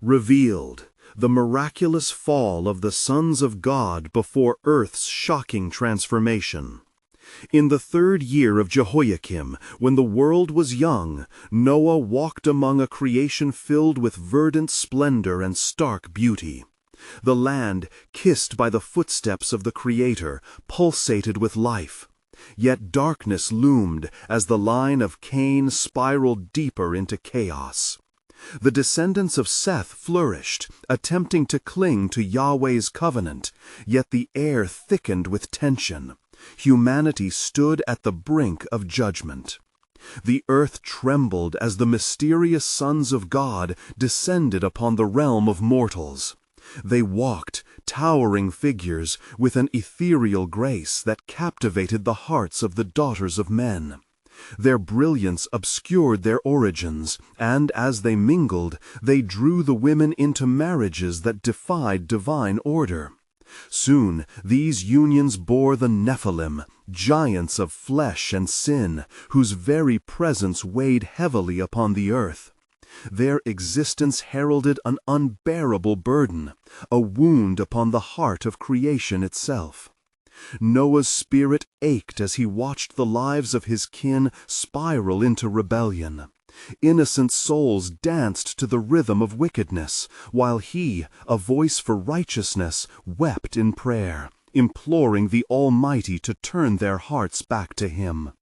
Revealed, the miraculous fall of the sons of God before earth's shocking transformation. In the 3rd year of Jehoiakim, when the world was young, Noah walked among a creation filled with verdant splendor and stark beauty. The land, kissed by the footsteps of the Creator, pulsated with life. Yet darkness loomed as the line of Cain spiraled deeper into chaos. The descendants of Seth flourished, attempting to cling to Yahweh's covenant, yet the air thickened with tension. Humanity stood at the brink of judgment. The earth trembled as the mysterious sons of God descended upon the realm of mortals. They walked, towering figures, with an ethereal grace that captivated the hearts of the daughters of men. Their brilliance obscured their origins, and as they mingled, they drew the women into marriages that defied divine order. Soon these unions bore the Nephilim, giants of flesh and sin, whose very presence weighed heavily upon the earth. Their existence heralded an unbearable burden, a wound upon the heart of creation itself. Noah's spirit ached as he watched the lives of his kin spiral into rebellion. Innocent souls danced to the rhythm of wickedness, while he, a voice for righteousness, wept in prayer, imploring the Almighty to turn their hearts back to Him.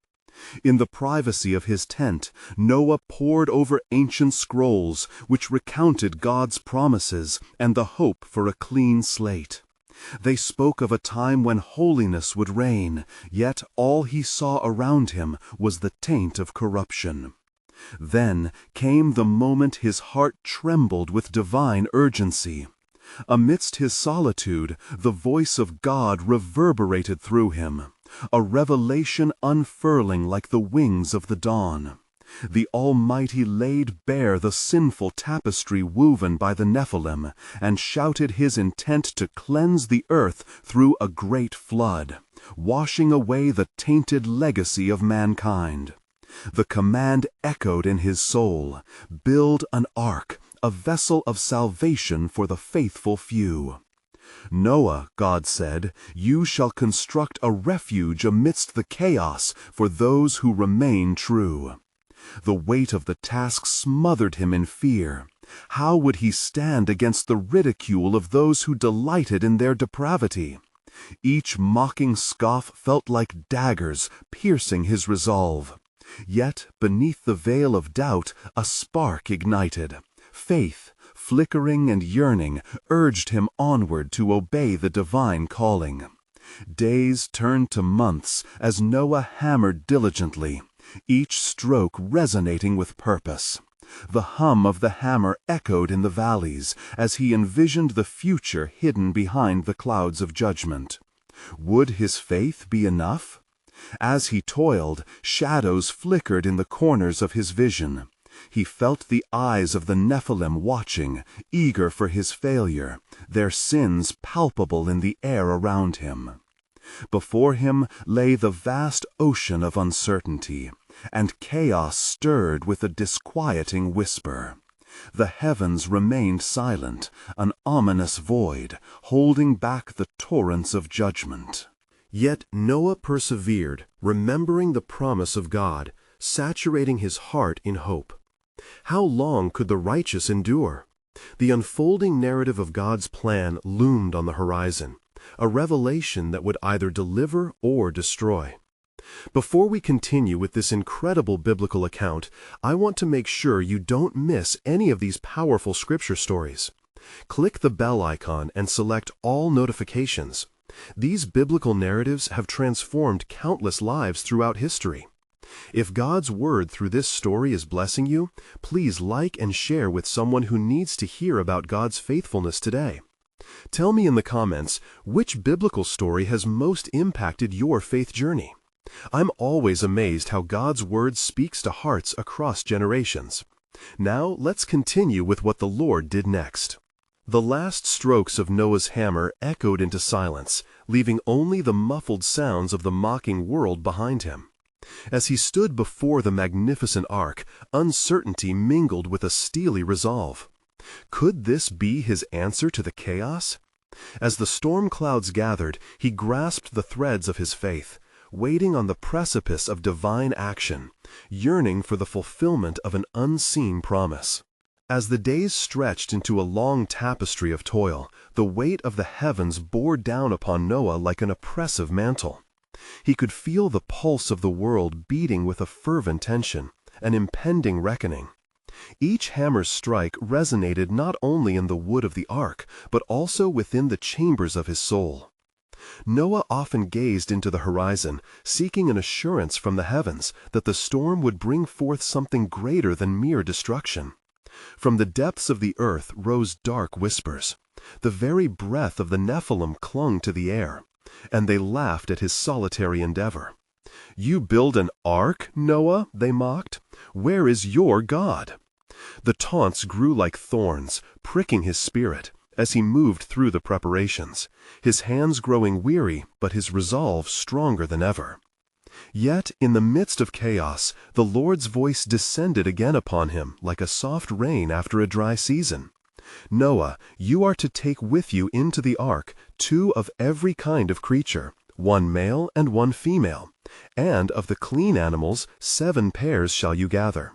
In the privacy of his tent, Noah pored over ancient scrolls which recounted God's promises and the hope for a clean slate. They spoke of a time when holiness would reign, yet all he saw around him was the taint of corruption. Then came the moment his heart trembled with divine urgency. Amidst his solitude, the voice of God reverberated through him, a revelation unfurling like the wings of the dawn. The Almighty laid bare the sinful tapestry woven by the Nephilim, and shouted his intent to cleanse the earth through a great flood, washing away the tainted legacy of mankind. The command echoed in his soul, "Build an ark, a vessel of salvation for the faithful few." "Noah," God said, "you shall construct a refuge amidst the chaos for those who remain true." The weight of the task smothered him in fear. How would he stand against the ridicule of those who delighted in their depravity? Each mocking scoff felt like daggers piercing his resolve. Yet, beneath the veil of doubt, a spark ignited. Faith, flickering and yearning, urged him onward to obey the divine calling. Days turned to months as Noah hammered diligently, each stroke resonating with purpose. The hum of the hammer echoed in the valleys as he envisioned the future hidden behind the clouds of judgment. Would his faith be enough? As he toiled, shadows flickered in the corners of his vision. He felt the eyes of the Nephilim watching, eager for his failure, their sins palpable in the air around him. Before him lay the vast ocean of uncertainty, and chaos stirred with a disquieting whisper. The heavens remained silent, an ominous void, holding back the torrents of judgment. Yet Noah persevered, remembering the promise of God, saturating his heart in hope. How long could the righteous endure? The unfolding narrative of God's plan loomed on the horizon, a revelation that would either deliver or destroy. Before we continue with this incredible biblical account, I want to make sure you don't miss any of these powerful scripture stories. Click the bell icon and select all notifications. These biblical narratives have transformed countless lives throughout history. If God's word through this story is blessing you, please like and share with someone who needs to hear about God's faithfulness today. Tell me in the comments, which biblical story has most impacted your faith journey? I'm always amazed how God's word speaks to hearts across generations. Now let's continue with what the Lord did next. The last strokes of Noah's hammer echoed into silence, leaving only the muffled sounds of the mocking world behind him. As he stood before the magnificent ark, uncertainty mingled with a steely resolve. Could this be his answer to the chaos? As the storm clouds gathered, he grasped the threads of his faith, waiting on the precipice of divine action, yearning for the fulfillment of an unseen promise. As the days stretched into a long tapestry of toil, the weight of the heavens bore down upon Noah like an oppressive mantle. He could feel the pulse of the world beating with a fervent tension, an impending reckoning. Each hammer's strike resonated not only in the wood of the ark, but also within the chambers of his soul. Noah often gazed into the horizon, seeking an assurance from the heavens that the storm would bring forth something greater than mere destruction. From the depths of the earth rose dark whispers. The very breath of the Nephilim clung to the air, and they laughed at his solitary endeavor. "You build an ark, Noah?" they mocked. "Where is your God?" The taunts grew like thorns, pricking his spirit as he moved through the preparations, his hands growing weary, but his resolve stronger than ever. Yet, in the midst of chaos, the Lord's voice descended again upon him like a soft rain after a dry season. "Noah, you are to take with you into the ark 2 of every kind of creature, 1 male and 1 female, and of the clean animals 7 pairs shall you gather."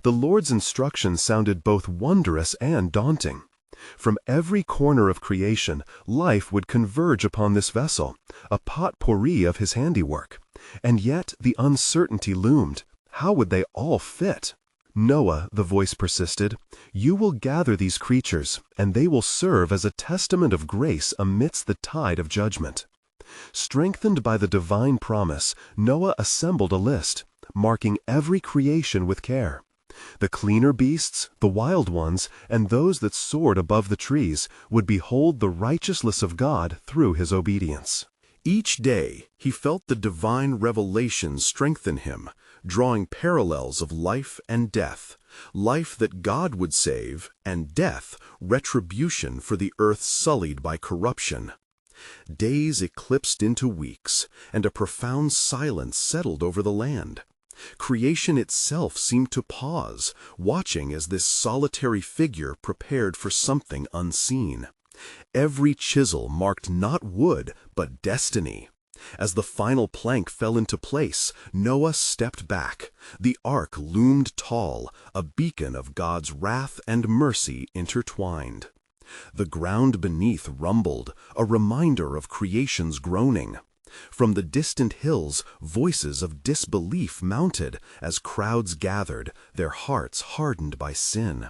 The Lord's instructions sounded both wondrous and daunting. From every corner of creation, life would converge upon this vessel, a potpourri of his handiwork. And yet the uncertainty loomed. How would they all fit? "Noah," the voice persisted, "you will gather these creatures, and they will serve as a testament of grace amidst the tide of judgment." Strengthened by the divine promise, Noah assembled a list, marking every creation with care. The cleaner beasts, the wild ones, and those that soared above the trees would behold the righteousness of God through his obedience. Each day he felt the divine revelation strengthen him, drawing parallels of life and death, life that God would save, and death, retribution for the earth sullied by corruption. Days eclipsed into weeks, and a profound silence settled over the land. Creation itself seemed to pause, watching as this solitary figure prepared for something unseen. Every chisel marked not wood, but destiny. As the final plank fell into place, Noah stepped back. The ark loomed tall, a beacon of God's wrath and mercy intertwined. The ground beneath rumbled, a reminder of creation's groaning. From the distant hills, voices of disbelief mounted as crowds gathered, their hearts hardened by sin.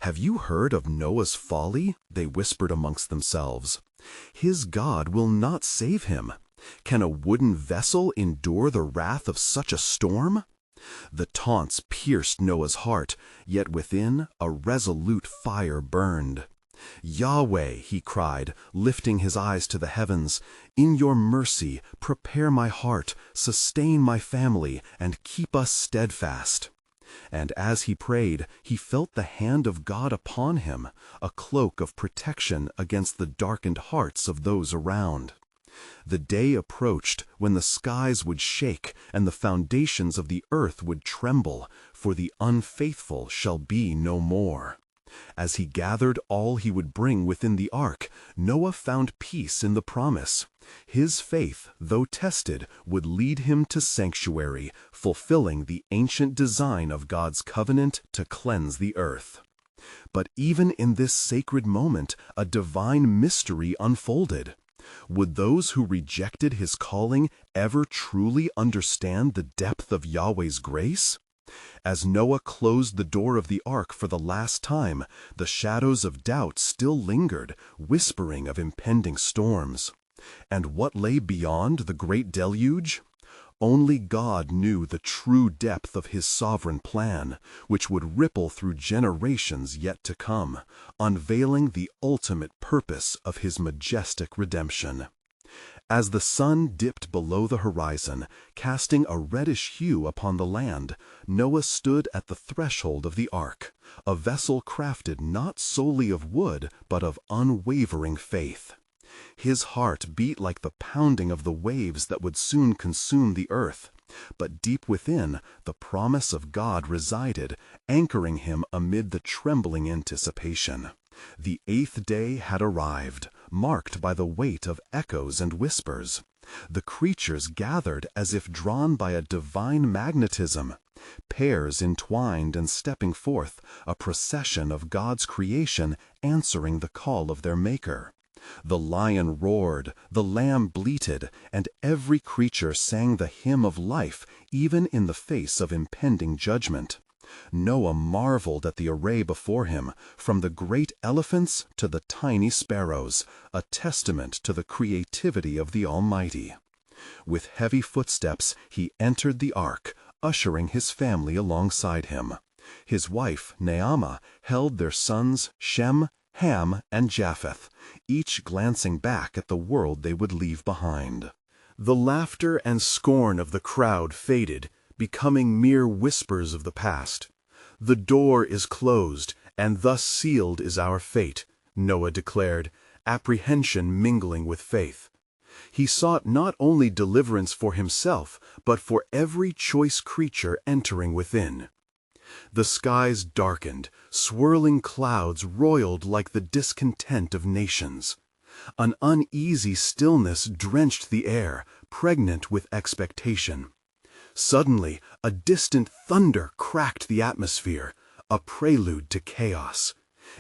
"Have you heard of Noah's folly?" they whispered amongst themselves. "His God will not save him. Can a wooden vessel endure the wrath of such a storm?" The taunts pierced Noah's heart, yet within a resolute fire burned. "Yahweh," he cried, lifting his eyes to the heavens, "in your mercy, prepare my heart, sustain my family, and keep us steadfast." And as he prayed, he felt the hand of God upon him, a cloak of protection against the darkened hearts of those around. The day approached when the skies would shake and the foundations of the earth would tremble, for the unfaithful shall be no more. As he gathered all he would bring within the ark, Noah found peace in the promise. His faith, though tested, would lead him to sanctuary, fulfilling the ancient design of God's covenant to cleanse the earth. But even in this sacred moment, a divine mystery unfolded. Would those who rejected his calling ever truly understand the depth of Yahweh's grace? As Noah closed the door of the ark for the last time, the shadows of doubt still lingered, whispering of impending storms. And what lay beyond the great deluge? Only God knew the true depth of his sovereign plan, which would ripple through generations yet to come, unveiling the ultimate purpose of his majestic redemption. As the sun dipped below the horizon, casting a reddish hue upon the land, Noah stood at the threshold of the ark, a vessel crafted not solely of wood, but of unwavering faith. His heart beat like the pounding of the waves that would soon consume the earth, But deep within, the promise of God resided, anchoring him amid the trembling anticipation. The 8th day had arrived, marked by the weight of echoes and whispers. The creatures gathered as if drawn by a divine magnetism. Pairs entwined and stepping forth, a procession of God's creation answering the call of their Maker. The lion roared, the lamb bleated, and every creature sang the hymn of life, even in the face of impending judgment. Noah marveled at the array before him, from the great elephants to the tiny sparrows, a testament to the creativity of the Almighty. With heavy footsteps, he entered the ark, ushering his family alongside him. His wife, Naamah, held their sons Shem, Ham, and Japheth, each glancing back at the world they would leave behind. The laughter and scorn of the crowd faded, becoming mere whispers of the past. "The door is closed, and thus sealed is our fate," Noah declared, apprehension mingling with faith. He sought not only deliverance for himself, but for every choice creature entering within. The skies darkened, swirling clouds roiled like the discontent of nations. An uneasy stillness drenched the air, pregnant with expectation. Suddenly, a distant thunder cracked the atmosphere, a prelude to chaos.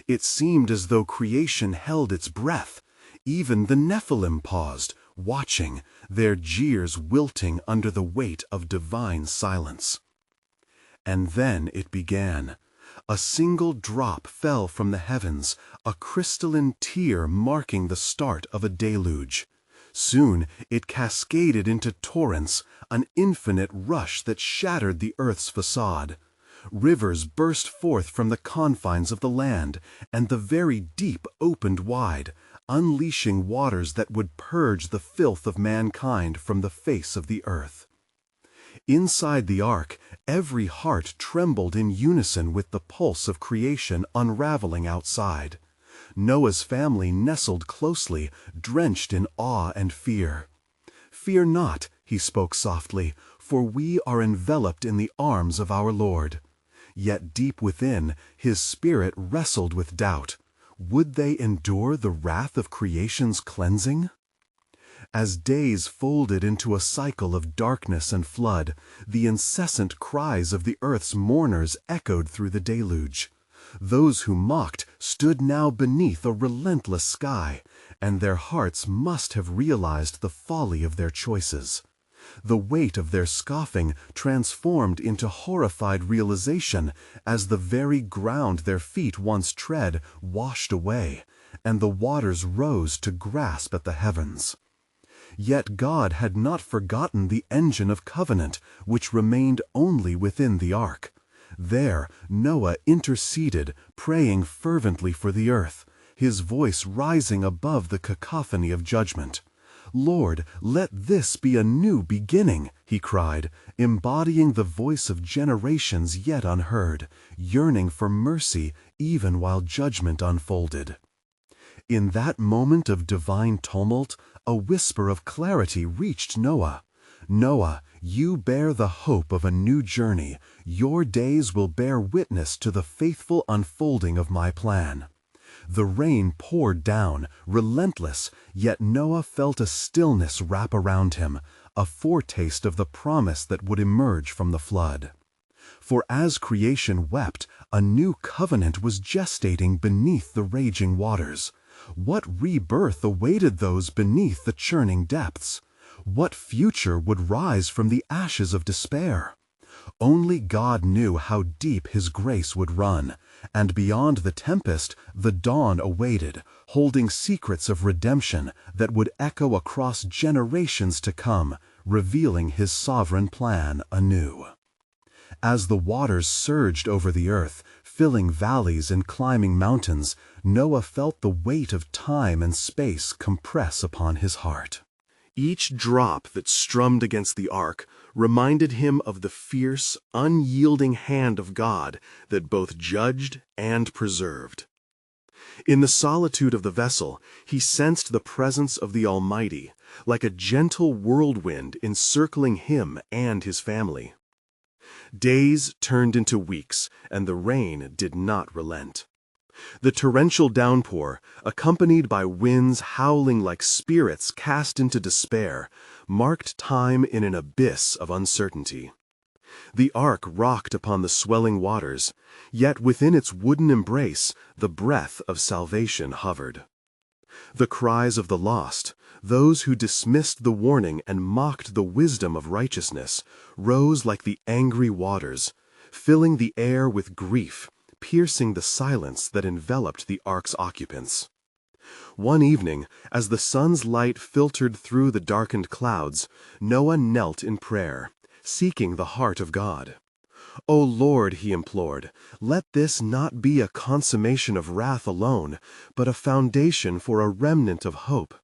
It seemed as though creation held its breath. Even the Nephilim paused, watching, their jeers wilting under the weight of divine silence. And then it began. A single drop fell from the heavens, a crystalline tear marking the start of a deluge. Soon it cascaded into torrents, an infinite rush that shattered the earth's facade. Rivers burst forth from the confines of the land, and the very deep opened wide, unleashing waters that would purge the filth of mankind from the face of the earth. Inside the ark, every heart trembled in unison with the pulse of creation unraveling outside. Noah's family nestled closely, drenched in awe and fear. "Fear not," he spoke softly, "for we are enveloped in the arms of our Lord." Yet deep within, his spirit wrestled with doubt. Would they endure the wrath of creation's cleansing? As days folded into a cycle of darkness and flood, the incessant cries of the earth's mourners echoed through the deluge. Those who mocked stood now beneath a relentless sky, and their hearts must have realized the folly of their choices. The weight of their scoffing transformed into horrified realization as the very ground their feet once tread washed away, and the waters rose to grasp at the heavens. Yet God had not forgotten the engine of covenant, which remained only within the ark. There Noah interceded, praying fervently for the earth, his voice rising above the cacophony of judgment. "Lord, let this be a new beginning," he cried, embodying the voice of generations yet unheard, yearning for mercy even while judgment unfolded. In that moment of divine tumult, a whisper of clarity reached Noah. "Noah, you bear the hope of a new journey. Your days will bear witness to the faithful unfolding of my plan." The rain poured down, relentless, yet Noah felt a stillness wrap around him, a foretaste of the promise that would emerge from the flood. For as creation wept, a new covenant was gestating beneath the raging waters. What rebirth awaited those beneath the churning depths? What future would rise from the ashes of despair? Only God knew how deep His grace would run, and beyond the tempest, the dawn awaited, holding secrets of redemption that would echo across generations to come, revealing His sovereign plan anew. As the waters surged over the earth, filling valleys and climbing mountains, Noah felt the weight of time and space compress upon his heart. Each drop that strummed against the ark reminded him of the fierce, unyielding hand of God that both judged and preserved. In the solitude of the vessel, he sensed the presence of the Almighty, like a gentle whirlwind encircling him and his family. Days turned into weeks, and the rain did not relent. The torrential downpour, accompanied by winds howling like spirits cast into despair, marked time in an abyss of uncertainty. The ark rocked upon the swelling waters, yet within its wooden embrace the breath of salvation hovered. The cries of the lost, those who dismissed the warning and mocked the wisdom of righteousness, rose like the angry waters, filling the air with grief, piercing the silence that enveloped the ark's occupants. One evening, as the sun's light filtered through the darkened clouds, Noah knelt in prayer, seeking the heart of God. "O Lord," he implored, "let this not be a consummation of wrath alone, but a foundation for a remnant of hope.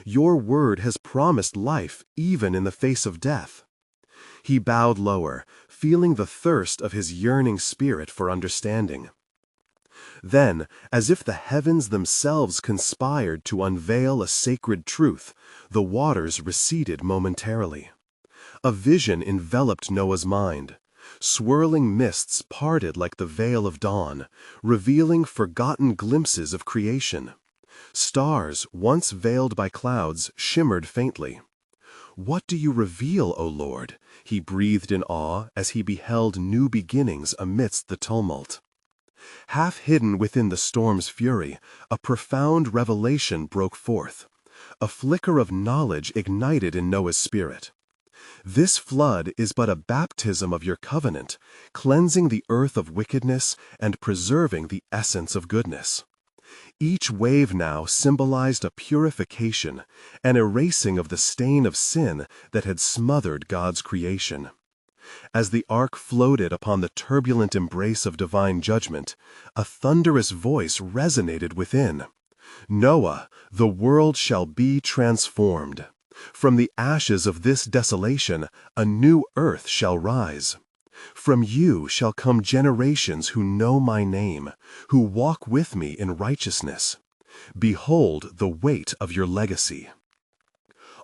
Your word has promised life even in the face of death." He bowed lower, feeling the thirst of his yearning spirit for understanding. Then, as if the heavens themselves conspired to unveil a sacred truth, the waters receded momentarily. A vision enveloped Noah's mind. Swirling mists parted like the veil of dawn, revealing forgotten glimpses of creation. Stars, once veiled by clouds, shimmered faintly. "What do you reveal, O Lord?" he breathed in awe as he beheld new beginnings amidst the tumult. Half hidden within the storm's fury, a profound revelation broke forth. A flicker of knowledge ignited in Noah's spirit. "This flood is but a baptism of your covenant, cleansing the earth of wickedness and preserving the essence of goodness." Each wave now symbolized a purification, an erasing of the stain of sin that had smothered God's creation. As the ark floated upon the turbulent embrace of divine judgment, a thunderous voice resonated within. "Noah, the world shall be transformed. From the ashes of this desolation, a new earth shall rise. From you shall come generations who know my name, who walk with me in righteousness. Behold the weight of your legacy."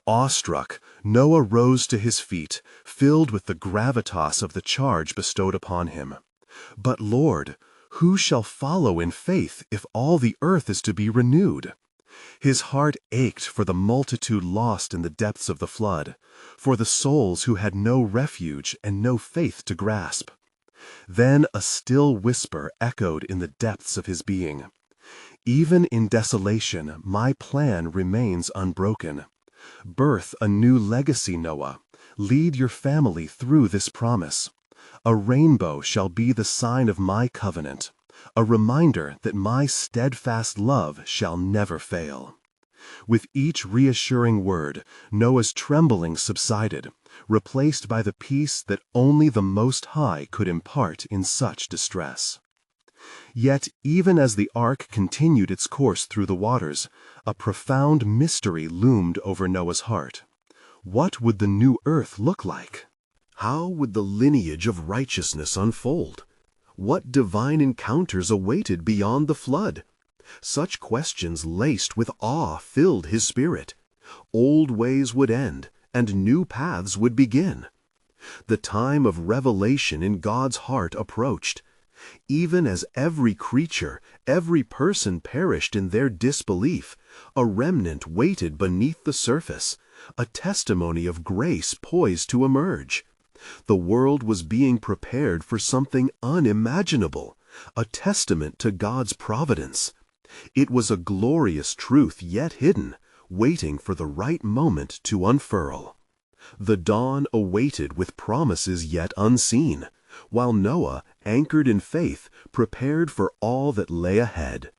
Awestruck, Noah rose to his feet, filled with the gravitas of the charge bestowed upon him. "But Lord, who shall follow in faith if all the earth is to be renewed?" His heart ached for the multitude lost in the depths of the flood, for the souls who had no refuge and no faith to grasp. Then a still whisper echoed in the depths of his being. "Even in desolation, my plan remains unbroken. Birth a new legacy, Noah. Lead your family through this promise. A rainbow shall be the sign of my covenant, a reminder that my steadfast love shall never fail." With each reassuring word, Noah's trembling subsided, replaced by the peace that only the Most High could impart in such distress. Yet, even as the ark continued its course through the waters, a profound mystery loomed over Noah's heart. What would the new earth look like? How would the lineage of righteousness unfold? What divine encounters awaited beyond the flood? Such questions laced with awe filled his spirit. Old ways would end, and new paths would begin. The time of revelation in God's heart approached. Even as every creature, every person perished in their disbelief, a remnant waited beneath the surface, a testimony of grace poised to emerge. The world was being prepared for something unimaginable, a testament to God's providence. It was a glorious truth yet hidden, waiting for the right moment to unfurl. The dawn awaited with promises yet unseen, while Noah, anchored in faith, prepared for all that lay ahead.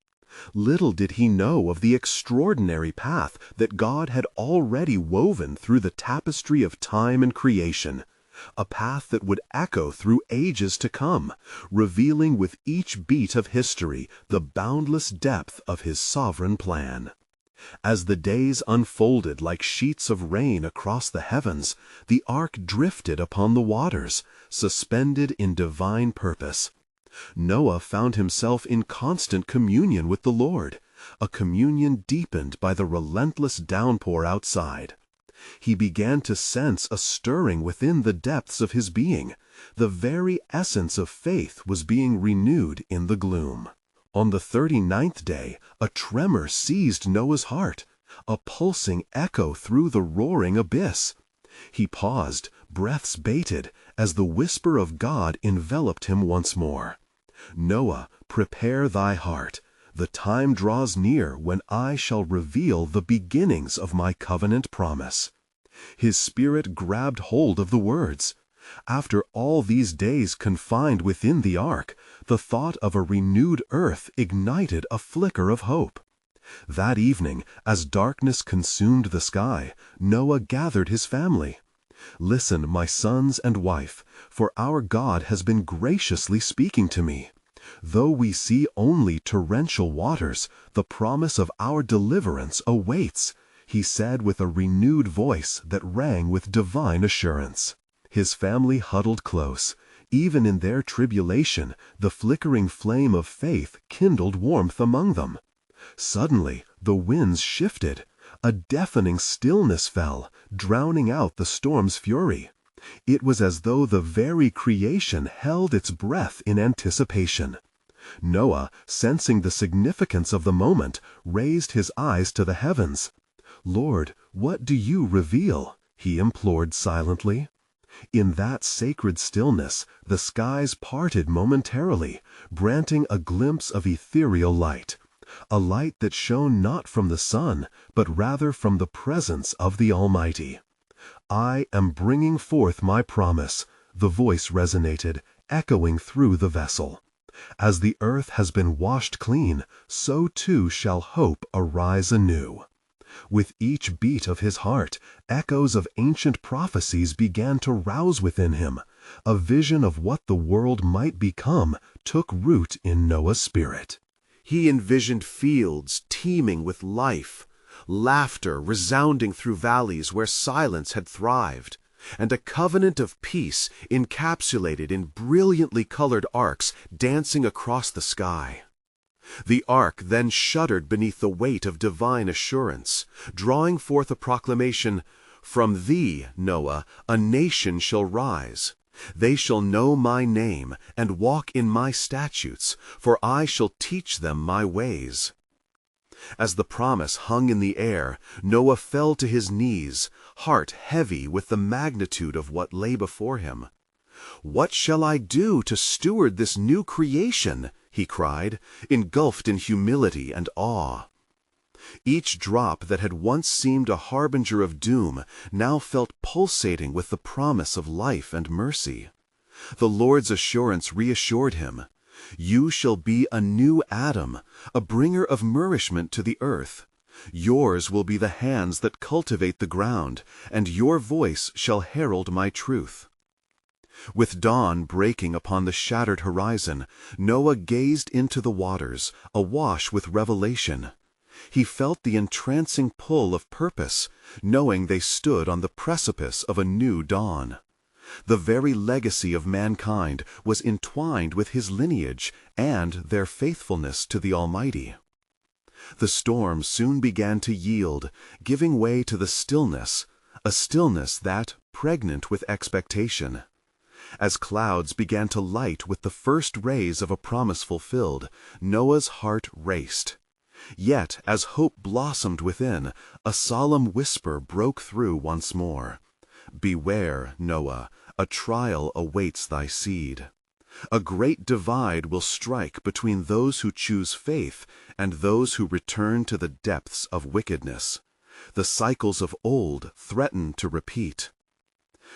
Little did he know of the extraordinary path that God had already woven through the tapestry of time and creation, a path that would echo through ages to come, revealing with each beat of history the boundless depth of his sovereign plan. As the days unfolded like sheets of rain across the heavens, the ark drifted upon the waters, suspended in divine purpose. Noah found himself in constant communion with the Lord, a communion deepened by the relentless downpour outside. He began to sense a stirring within the depths of his being. The very essence of faith was being renewed in the gloom. On the 39th day, a tremor seized Noah's heart, a pulsing echo through the roaring abyss. He paused, breaths bated, as the whisper of God enveloped him once more. Noah, prepare thy heart. The time draws near when I shall reveal the beginnings of my covenant promise. His spirit grabbed hold of the words. After all these days confined within the ark, the thought of a renewed earth ignited a flicker of hope. That evening, as darkness consumed the sky, Noah gathered his family. Listen, my sons and wife, for our God has been graciously speaking to me. Though we see only torrential waters, the promise of our deliverance awaits, he said with a renewed voice that rang with divine assurance. His family huddled close. Even in their tribulation, the flickering flame of faith kindled warmth among them. Suddenly, the winds shifted. A deafening stillness fell, drowning out the storm's fury. It was as though the very creation held its breath in anticipation. Noah, sensing the significance of the moment, raised his eyes to the heavens. "Lord, what do you reveal?" he implored silently. In that sacred stillness, the skies parted momentarily, granting a glimpse of ethereal light, a light that shone not from the sun, but rather from the presence of the Almighty. "I am bringing forth my promise," the voice resonated, echoing through the vessel. "As the earth has been washed clean, so too shall hope arise anew." With each beat of his heart, echoes of ancient prophecies began to rouse within him. A vision of what the world might become took root in Noah's spirit. He envisioned fields teeming with life, laughter resounding through valleys where silence had thrived, and a covenant of peace encapsulated in brilliantly colored arcs dancing across the sky. The ark then shuddered beneath the weight of divine assurance, drawing forth a proclamation, "From thee, Noah, a nation shall rise. They shall know my name, and walk in my statutes, for I shall teach them my ways." As the promise hung in the air, Noah fell to his knees, heart heavy with the magnitude of what lay before him. "What shall I do to steward this new creation?" he cried, engulfed in humility and awe. Each drop that had once seemed a harbinger of doom now felt pulsating with the promise of life and mercy. The Lord's assurance reassured him. "You shall be a new Adam, a bringer of nourishment to the earth. Yours will be the hands that cultivate the ground, and your voice shall herald my truth." With dawn breaking upon the shattered horizon, Noah gazed into the waters, awash with revelation. He felt the entrancing pull of purpose, knowing they stood on the precipice of a new dawn. The very legacy of mankind was entwined with his lineage and their faithfulness to the Almighty. The storm soon began to yield, giving way to the stillness, a stillness that, pregnant with expectation. As clouds began to light with the first rays of a promise fulfilled, Noah's heart raced. Yet, as hope blossomed within, a solemn whisper broke through once more. "Beware, Noah, a trial awaits thy seed. A great divide will strike between those who choose faith and those who return to the depths of wickedness. The cycles of old threaten to repeat."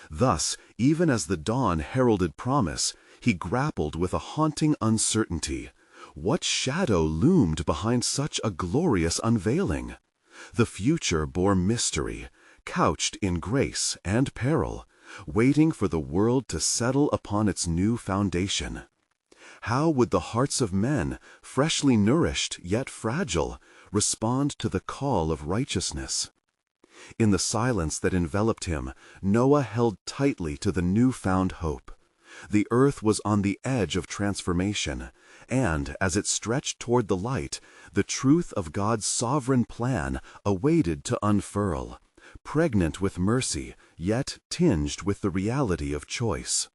Thus, even as the dawn heralded promise, he grappled with a haunting uncertainty. What shadow loomed behind such a glorious unveiling? The future bore mystery, couched in grace and peril, waiting for the world to settle upon its new foundation. How would the hearts of men, freshly nourished yet fragile, respond to the call of righteousness? In the silence that enveloped him, Noah held tightly to the newfound hope. The earth was on the edge of transformation, and as it stretched toward the light, the truth of God's sovereign plan awaited to unfurl, pregnant with mercy, yet tinged with the reality of choice.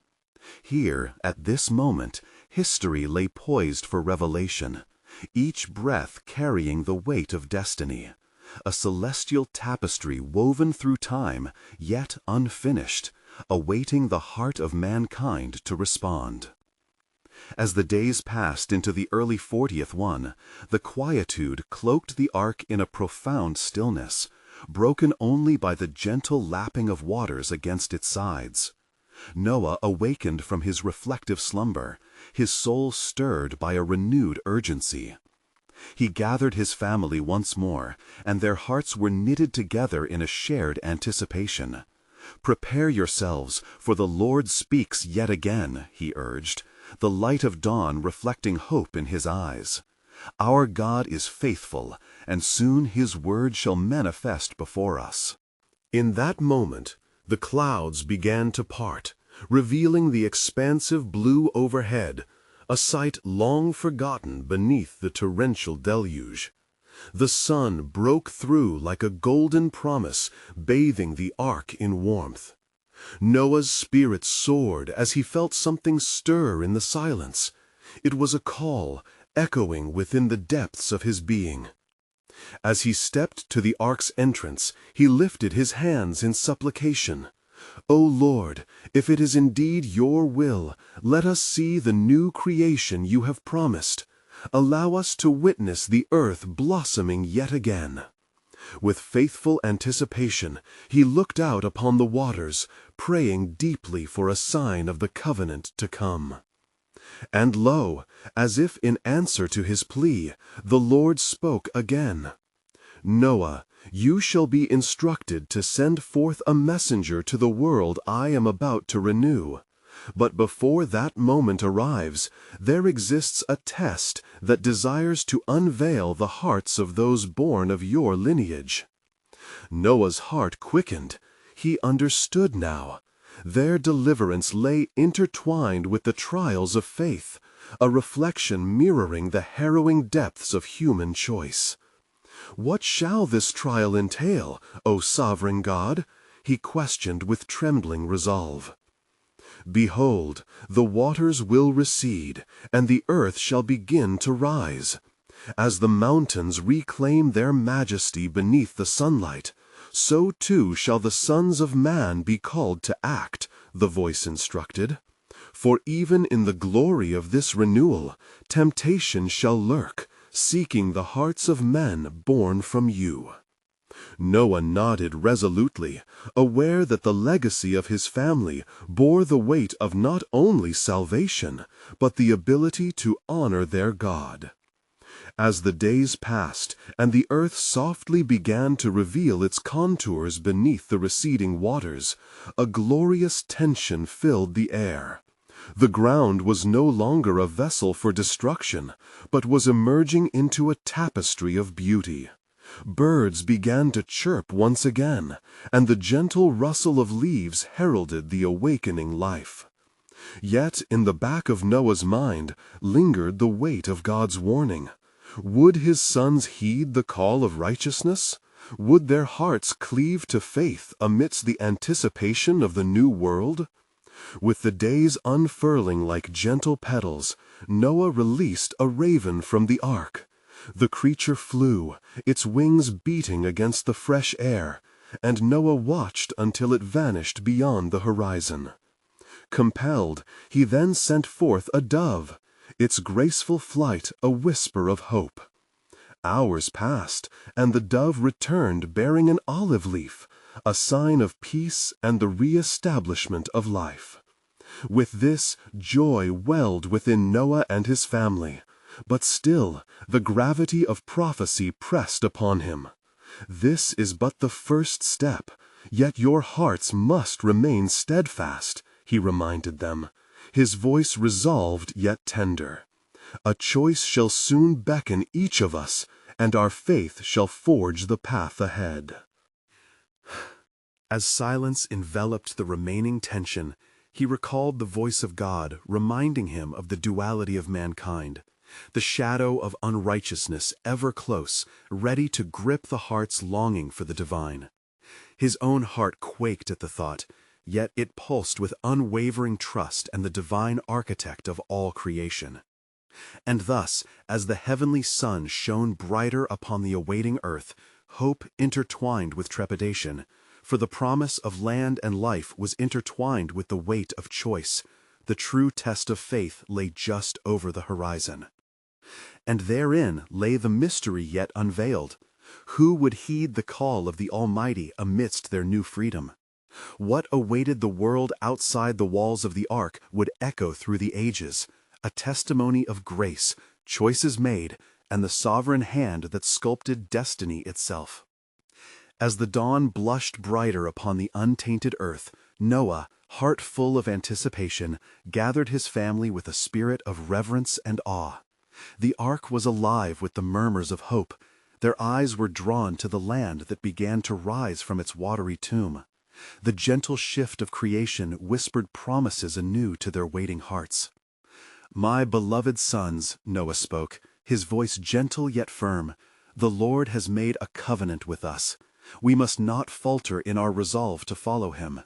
Here, at this moment, history lay poised for revelation, each breath carrying the weight of destiny, a celestial tapestry woven through time, yet unfinished, awaiting the heart of mankind to respond. As the days passed into the early 40th one, the quietude cloaked the ark in a profound stillness, broken only by the gentle lapping of waters against its sides. Noah awakened from his reflective slumber, his soul stirred by a renewed urgency. He gathered his family once more, and their hearts were knitted together in a shared anticipation. "Prepare yourselves, for the Lord speaks yet again," he urged, the light of dawn reflecting hope in his eyes. "Our God is faithful, and soon his word shall manifest before us." In that moment, the clouds began to part, revealing the expansive blue overhead, a sight long forgotten beneath the torrential deluge. The sun broke through like a golden promise, bathing the ark in warmth. Noah's spirit soared as he felt something stir in the silence. It was a call, echoing within the depths of his being. As he stepped to the ark's entrance, he lifted his hands in supplication. "O Lord, if it is indeed your will, let us see the new creation you have promised. Allow us to witness the earth blossoming yet again." With faithful anticipation, he looked out upon the waters, praying deeply for a sign of the covenant to come. And lo, as if in answer to his plea, the Lord spoke again. "Noah, you shall be instructed to send forth a messenger to the world I am about to renew. But before that moment arrives, there exists a test that desires to unveil the hearts of those born of your lineage." Noah's heart quickened. He understood now. Their deliverance lay intertwined with the trials of faith, a reflection mirroring the harrowing depths of human choice. "What shall this trial entail, O sovereign God?" he questioned with trembling resolve. "Behold, the waters will recede, and the earth shall begin to rise. As the mountains reclaim their majesty beneath the sunlight, so too shall the sons of man be called to act," the voice instructed. "For even in the glory of this renewal, temptation shall lurk, seeking the hearts of men born from you." Noah nodded resolutely, aware that the legacy of his family bore the weight of not only salvation, but the ability to honor their God. As the days passed, and the earth softly began to reveal its contours beneath the receding waters, a glorious tension filled the air. The ground was no longer a vessel for destruction, but was emerging into a tapestry of beauty. Birds began to chirp once again, and the gentle rustle of leaves heralded the awakening life. Yet in the back of Noah's mind lingered the weight of God's warning. Would his sons heed the call of righteousness? Would their hearts cleave to faith amidst the anticipation of the new world? With the days unfurling like gentle petals, Noah released a raven from the ark. The creature flew, its wings beating against the fresh air, and Noah watched until it vanished beyond the horizon. Compelled, he then sent forth a dove, its graceful flight a whisper of hope. Hours passed, and the dove returned bearing an olive leaf, a sign of peace and the re-establishment of life. With this, joy welled within Noah and his family. But still, the gravity of prophecy pressed upon him. "This is but the first step, yet your hearts must remain steadfast," he reminded them, his voice resolved yet tender. "A choice shall soon beckon each of us, and our faith shall forge the path ahead." As silence enveloped the remaining tension, He recalled the voice of God, reminding him of the duality of mankind, the shadow of unrighteousness ever close, ready to grip the heart's longing for the divine. His own heart quaked at the thought, yet it pulsed with unwavering trust in the divine architect of all creation. And thus, as the heavenly sun shone brighter upon the awaiting earth, hope intertwined with trepidation, for the promise of land and life was intertwined with the weight of choice. The true test of faith lay just over the horizon. And therein lay the mystery yet unveiled. Who would heed the call of the Almighty amidst their new freedom? What awaited the world outside the walls of the ark would echo through the ages, a testimony of grace, choices made, and the sovereign hand that sculpted destiny itself. As the dawn blushed brighter upon the untainted earth, Noah, heart full of anticipation, gathered his family with a spirit of reverence and awe. The ark was alive with the murmurs of hope. Their eyes were drawn to the land that began to rise from its watery tomb. The gentle shift of creation whispered promises anew to their waiting hearts. "My beloved sons," Noah spoke, his voice gentle yet firm, "the Lord has made a covenant with us. We must not falter in our resolve to follow him.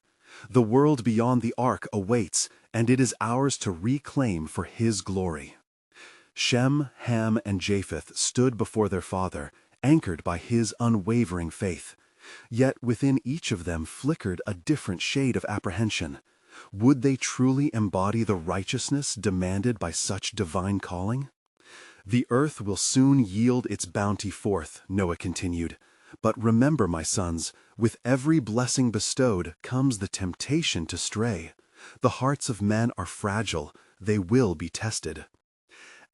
The world beyond the ark awaits, and it is ours to reclaim for his glory." Shem, Ham, and Japheth stood before their father, anchored by his unwavering faith. Yet within each of them flickered a different shade of apprehension. Would they truly embody the righteousness demanded by such divine calling? "The earth will soon yield its bounty forth," Noah continued. "But remember, my sons, with every blessing bestowed comes the temptation to stray. The hearts of men are fragile, they will be tested."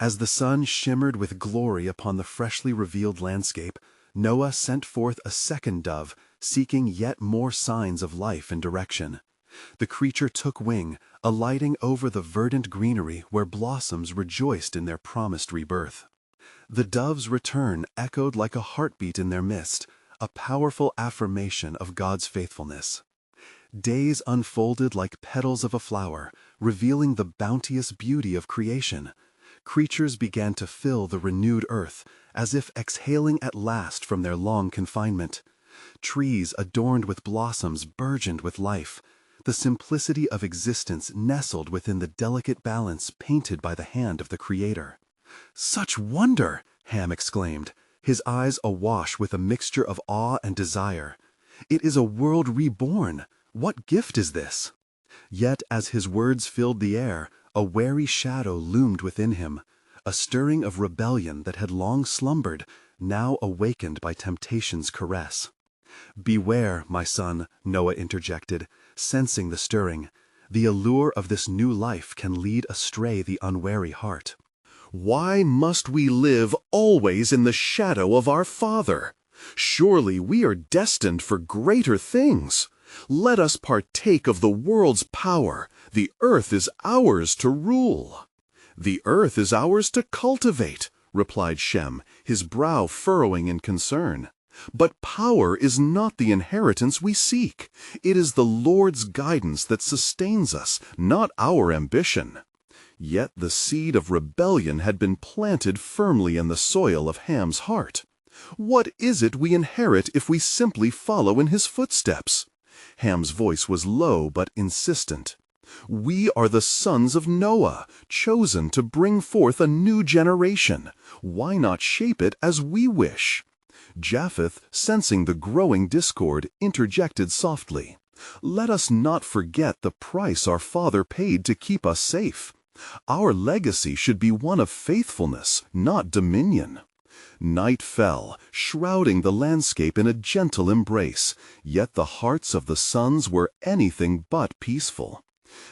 As the sun shimmered with glory upon the freshly revealed landscape, Noah sent forth a second dove, seeking yet more signs of life and direction. The creature took wing, alighting over the verdant greenery where blossoms rejoiced in their promised rebirth. The dove's return echoed like a heartbeat in their midst, a powerful affirmation of God's faithfulness. Days unfolded like petals of a flower, revealing the bounteous beauty of creation. Creatures began to fill the renewed earth, as if exhaling at last from their long confinement. Trees adorned with blossoms burgeoned with life. The simplicity of existence nestled within the delicate balance painted by the hand of the Creator. "Such wonder!" Ham exclaimed, his eyes awash with a mixture of awe and desire. "It is a world reborn. What gift is this?" Yet as his words filled the air, a wary shadow loomed within him, a stirring of rebellion that had long slumbered, now awakened by temptation's caress. "Beware, my son," Noah interjected, sensing the stirring. "The allure of this new life can lead astray the unwary heart." "Why must we live always in the shadow of our Father? Surely we are destined for greater things. Let us partake of the world's power. The earth is ours to rule." "The earth is ours to cultivate," replied Shem, his brow furrowing in concern. "But power is not the inheritance we seek. It is the Lord's guidance that sustains us, not our ambition." Yet the seed of rebellion had been planted firmly in the soil of Ham's heart. "What is it we inherit if we simply follow in his footsteps?" Ham's voice was low but insistent. "We are the sons of Noah, chosen to bring forth a new generation. Why not shape it as we wish?" Japheth, sensing the growing discord, interjected softly. "Let us not forget the price our father paid to keep us safe. Our legacy should be one of faithfulness, not dominion." Night fell, shrouding the landscape in a gentle embrace, yet the hearts of the sons were anything but peaceful.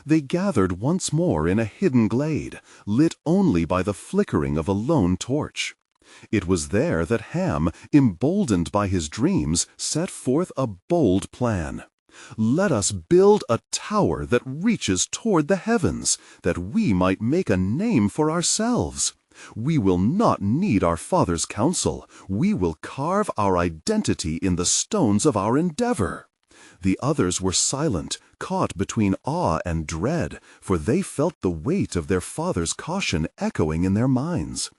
They gathered once more in a hidden glade, lit only by the flickering of a lone torch. It was there that Ham, emboldened by his dreams, set forth a bold plan. "Let us build a tower that reaches toward the heavens, that we might make a name for ourselves. We will not need our father's counsel. We will carve our identity in the stones of our endeavor. The others were silent, caught between awe and dread, for they felt the weight of their father's caution echoing in their minds.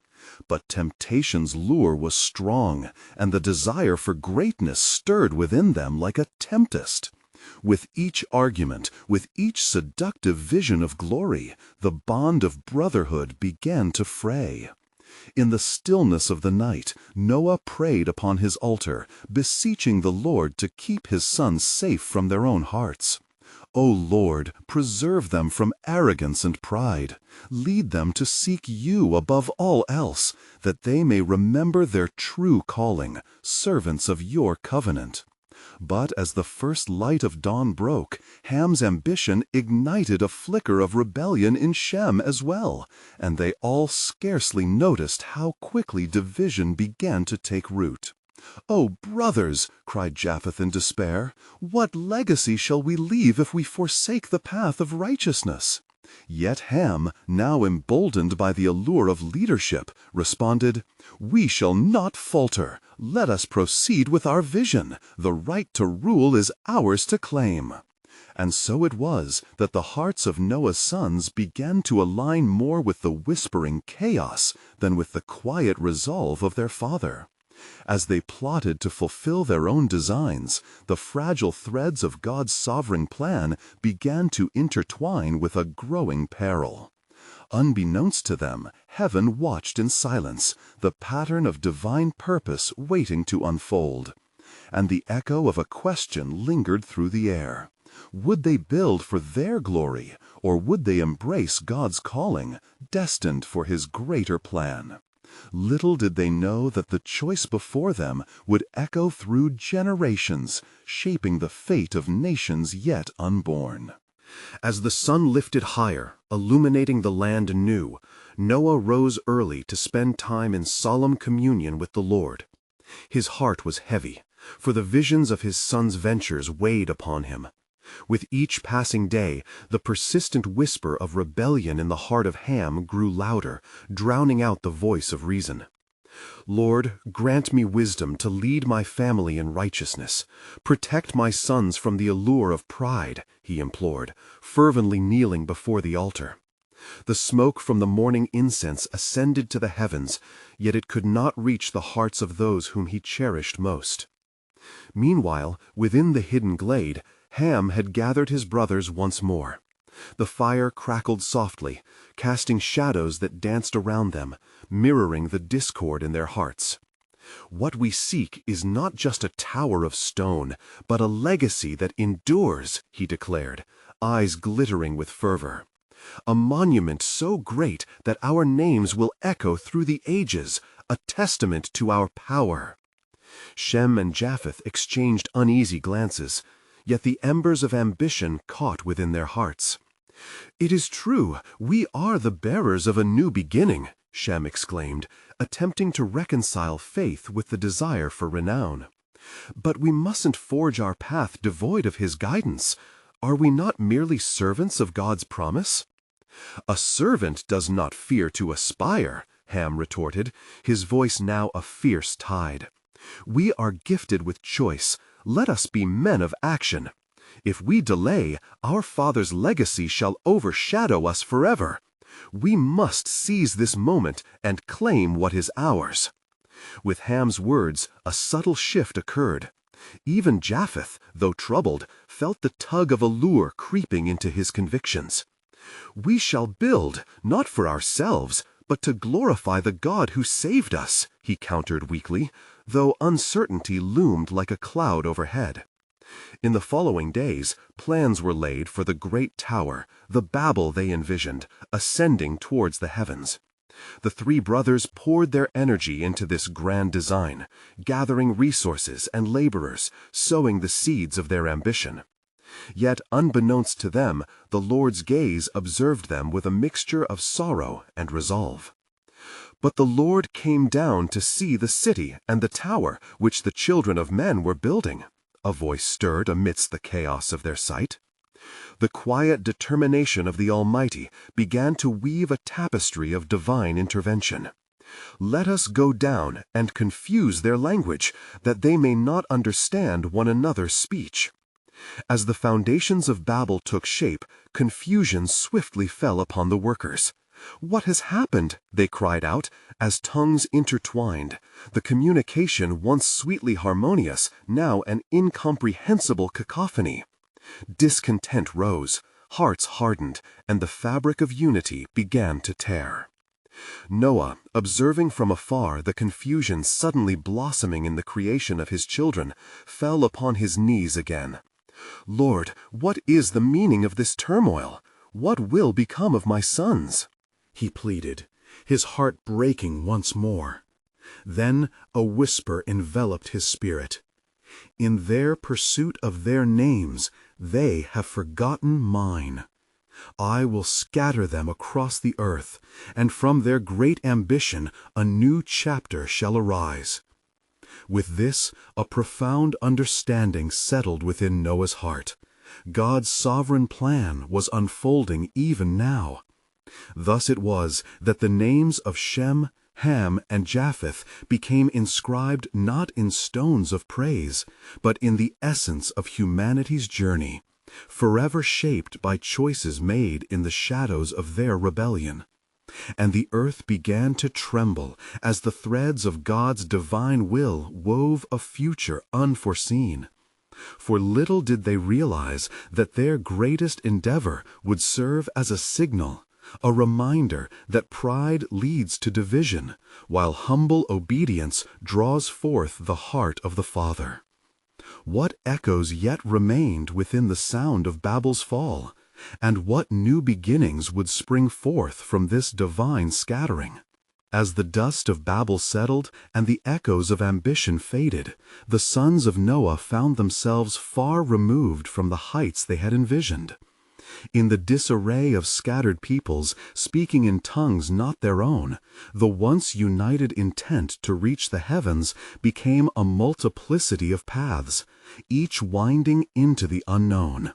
But temptation's lure was strong, and the desire for greatness stirred within them like a tempest. With each argument, with each seductive vision of glory, the bond of brotherhood began to fray. In the stillness of the night, Noah prayed upon his altar, beseeching the Lord to keep his sons safe from their own hearts. O Lord, preserve them from arrogance and pride. Lead them to seek you above all else, that they may remember their true calling, servants of your covenant. But as the first light of dawn broke, Ham's ambition ignited a flicker of rebellion in Shem as well, and they all scarcely noticed how quickly division began to take root. "O brothers," cried Japheth in despair, "what legacy shall we leave if we forsake the path of righteousness?" Yet Ham, now emboldened by the allure of leadership, responded, "We shall not falter. Let us proceed with our vision. The right to rule is ours to claim." And so it was that the hearts of Noah's sons began to align more with the whispering chaos than with the quiet resolve of their father. As they plotted to fulfill their own designs, the fragile threads of God's sovereign plan began to intertwine with a growing peril. Unbeknownst to them, heaven watched in silence, the pattern of divine purpose waiting to unfold. And the echo of a question lingered through the air. Would they build for their glory, or would they embrace God's calling, destined for his greater plan? Little did they know that the choice before them would echo through generations, shaping the fate of nations yet unborn. As the sun lifted higher, illuminating the land anew, Noah rose early to spend time in solemn communion with the Lord. His heart was heavy, for the visions of his son's ventures weighed upon him. With each passing day, the persistent whisper of rebellion in the heart of Ham grew louder, drowning out the voice of reason. "Lord, grant me wisdom to lead my family in righteousness. Protect my sons from the allure of pride," he implored, fervently kneeling before the altar. The smoke from the morning incense ascended to the heavens, yet it could not reach the hearts of those whom he cherished most. Meanwhile, within the hidden glade, Ham had gathered his brothers once more. The fire crackled softly, casting shadows that danced around them, mirroring the discord in their hearts. "What we seek is not just a tower of stone, but a legacy that endures," he declared, eyes glittering with fervor. "A monument so great that our names will echo through the ages, a testament to our power." Shem and Japheth exchanged uneasy glances, yet the embers of ambition caught within their hearts. "It is true, we are the bearers of a new beginning," Shem exclaimed, attempting to reconcile faith with the desire for renown. "But we mustn't forge our path devoid of his guidance. Are we not merely servants of God's promise?" "A servant does not fear to aspire," Ham retorted, his voice now a fierce tide. "We are gifted with choice. Let us be men of action. If we delay, our father's legacy shall overshadow us forever. We must seize this moment and claim what is ours." With Ham's words, a subtle shift occurred. Even Japheth, though troubled, felt the tug of allure creeping into his convictions. "We shall build, not for ourselves, but to glorify the God who saved us," he countered weakly, though uncertainty loomed like a cloud overhead. In the following days, plans were laid for the great tower, the Babel they envisioned, ascending towards the heavens. The three brothers poured their energy into this grand design, gathering resources and laborers, sowing the seeds of their ambition. Yet, unbeknownst to them, the Lord's gaze observed them with a mixture of sorrow and resolve. "But the Lord came down to see the city and the tower which the children of men were building," a voice stirred amidst the chaos of their sight. The quiet determination of the Almighty began to weave a tapestry of divine intervention. "Let us go down and confuse their language, that they may not understand one another's speech." As the foundations of Babel took shape, confusion swiftly fell upon the workers. "What has happened?" they cried out, as tongues intertwined. The communication, once sweetly harmonious, now an incomprehensible cacophony. Discontent rose, hearts hardened, and the fabric of unity began to tear. Noah, observing from afar the confusion suddenly blossoming in the creation of his children, fell upon his knees again. "Lord, what is the meaning of this turmoil? What will become of my sons?" he pleaded, his heart breaking once more. Then a whisper enveloped his spirit. "In their pursuit of their names, they have forgotten mine. I will scatter them across the earth, and from their great ambition a new chapter shall arise." With this, a profound understanding settled within Noah's heart. God's sovereign plan was unfolding even now. Thus it was that the names of Shem, Ham, and Japheth became inscribed not in stones of praise, but in the essence of humanity's journey, forever shaped by choices made in the shadows of their rebellion. And the earth began to tremble as the threads of God's divine will wove a future unforeseen. For little did they realize that their greatest endeavor would serve as a signal, a reminder that pride leads to division, while humble obedience draws forth the heart of the Father. What echoes yet remained within the sound of Babel's fall, and what new beginnings would spring forth from this divine scattering? As the dust of Babel settled and the echoes of ambition faded, the sons of Noah found themselves far removed from the heights they had envisioned. In the disarray of scattered peoples, speaking in tongues not their own, the once united intent to reach the heavens became a multiplicity of paths, each winding into the unknown.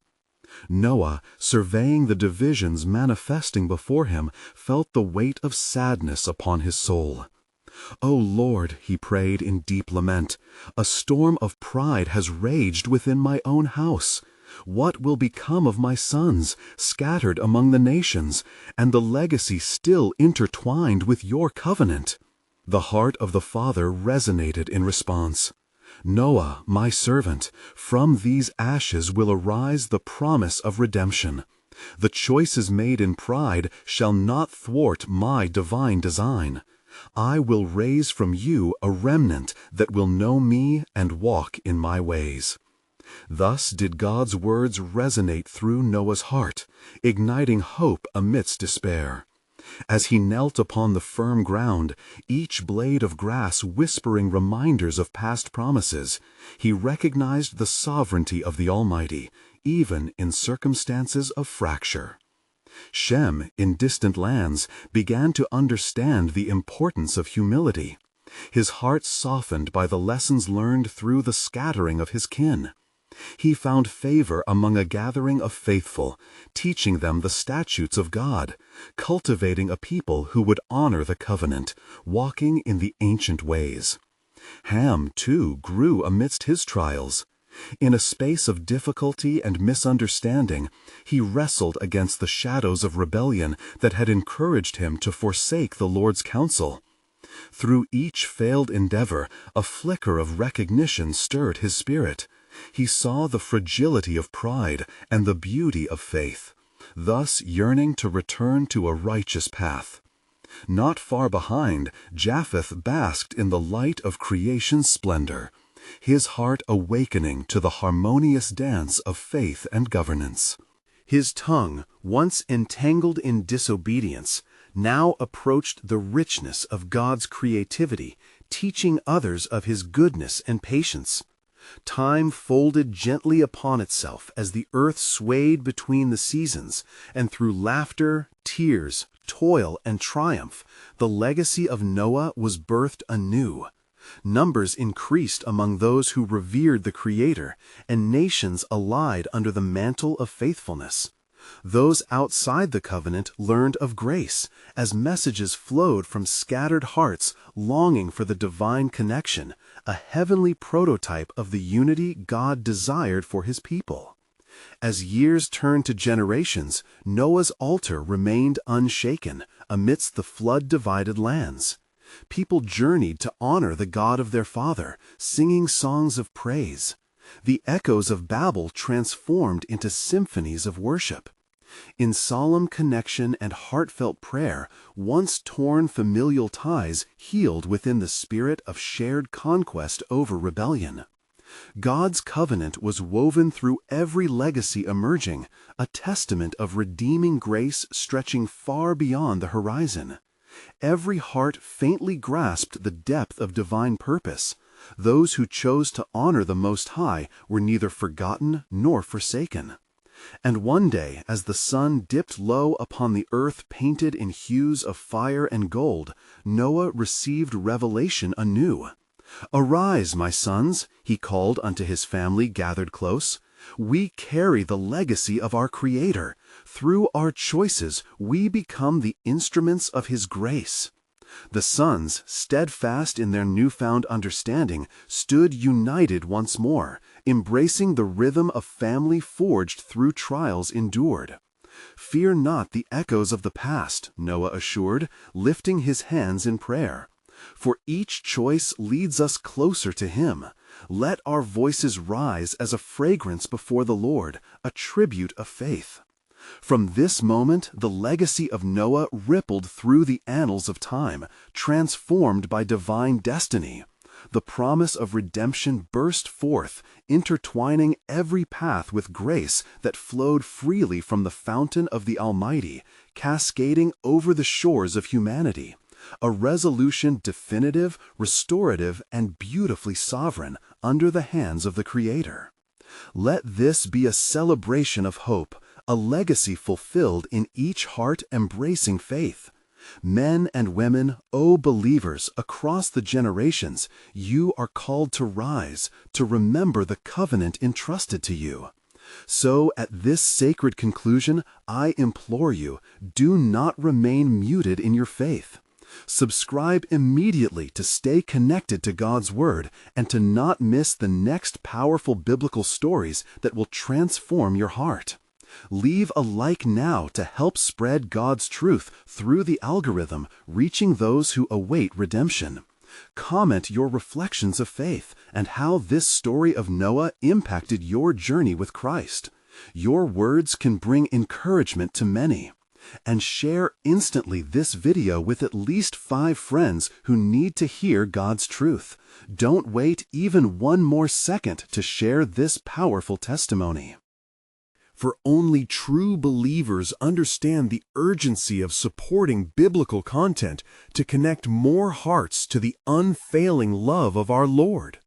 Noah, surveying the divisions manifesting before him, felt the weight of sadness upon his soul. "O Lord," he prayed in deep lament, "a storm of pride has raged within my own house. What will become of my sons, scattered among the nations, and the legacy still intertwined with your covenant?" The heart of the Father resonated in response. "Noah, my servant, from these ashes will arise the promise of redemption. The choices made in pride shall not thwart my divine design. I will raise from you a remnant that will know me and walk in my ways." Thus did God's words resonate through Noah's heart, igniting hope amidst despair. As he knelt upon the firm ground, each blade of grass whispering reminders of past promises, he recognized the sovereignty of the Almighty, even in circumstances of fracture. Shem, in distant lands, began to understand the importance of humility, his heart softened by the lessons learned through the scattering of his kin. He found favor among a gathering of faithful, teaching them the statutes of God, cultivating a people who would honor the covenant, walking in the ancient ways. Ham, too, grew amidst his trials. In a space of difficulty and misunderstanding, he wrestled against the shadows of rebellion that had encouraged him to forsake the Lord's counsel. Through each failed endeavor, a flicker of recognition stirred his spirit. He saw the fragility of pride and the beauty of faith, thus yearning to return to a righteous path. Not far behind, Japheth basked in the light of creation's splendor, his heart awakening to the harmonious dance of faith and governance. His tongue, once entangled in disobedience, now approached the richness of God's creativity, teaching others of His goodness and patience. Time folded gently upon itself as the earth swayed between the seasons, and through laughter, tears, toil, and triumph, the legacy of Noah was birthed anew. Numbers increased among those who revered the Creator, and nations allied under the mantle of faithfulness. Those outside the covenant learned of grace, as messages flowed from scattered hearts longing for the divine connection, a heavenly prototype of the unity God desired for His people. As years turned to generations, Noah's altar remained unshaken amidst the flood-divided lands. People journeyed to honor the God of their father, singing songs of praise. The echoes of Babel transformed into symphonies of worship. In solemn connection and heartfelt prayer, once torn familial ties healed within the spirit of shared conquest over rebellion. God's covenant was woven through every legacy emerging, a testament of redeeming grace stretching far beyond the horizon. Every heart faintly grasped the depth of divine purpose. Those who chose to honor the Most High were neither forgotten nor forsaken. And one day, as the sun dipped low upon the earth painted in hues of fire and gold, Noah received revelation anew. "Arise, my sons," he called unto his family gathered close. "We carry the legacy of our Creator. Through our choices, we become the instruments of His grace." The sons, steadfast in their newfound understanding, stood united once more, embracing the rhythm of family forged through trials endured. "Fear not the echoes of the past," Noah assured, lifting his hands in prayer. "For each choice leads us closer to Him. Let our voices rise as a fragrance before the Lord, a tribute of faith." From this moment, the legacy of Noah rippled through the annals of time, transformed by divine destiny. The promise of redemption burst forth, intertwining every path with grace that flowed freely from the fountain of the Almighty, cascading over the shores of humanity. A resolution definitive, restorative, and beautifully sovereign under the hands of the Creator. Let this be a celebration of hope, a legacy fulfilled in each heart embracing faith. Men and women, O believers, across the generations, you are called to rise, to remember the covenant entrusted to you. So, at this sacred conclusion, I implore you, do not remain muted in your faith. Subscribe immediately to stay connected to God's Word and to not miss the next powerful biblical stories that will transform your heart. Leave a like now to help spread God's truth through the algorithm, reaching those who await redemption. Comment your reflections of faith and how this story of Noah impacted your journey with Christ. Your words can bring encouragement to many. And share instantly this video with at least 5 friends who need to hear God's truth. Don't wait even one more second to share this powerful testimony. For only true believers understand the urgency of supporting biblical content to connect more hearts to the unfailing love of our Lord.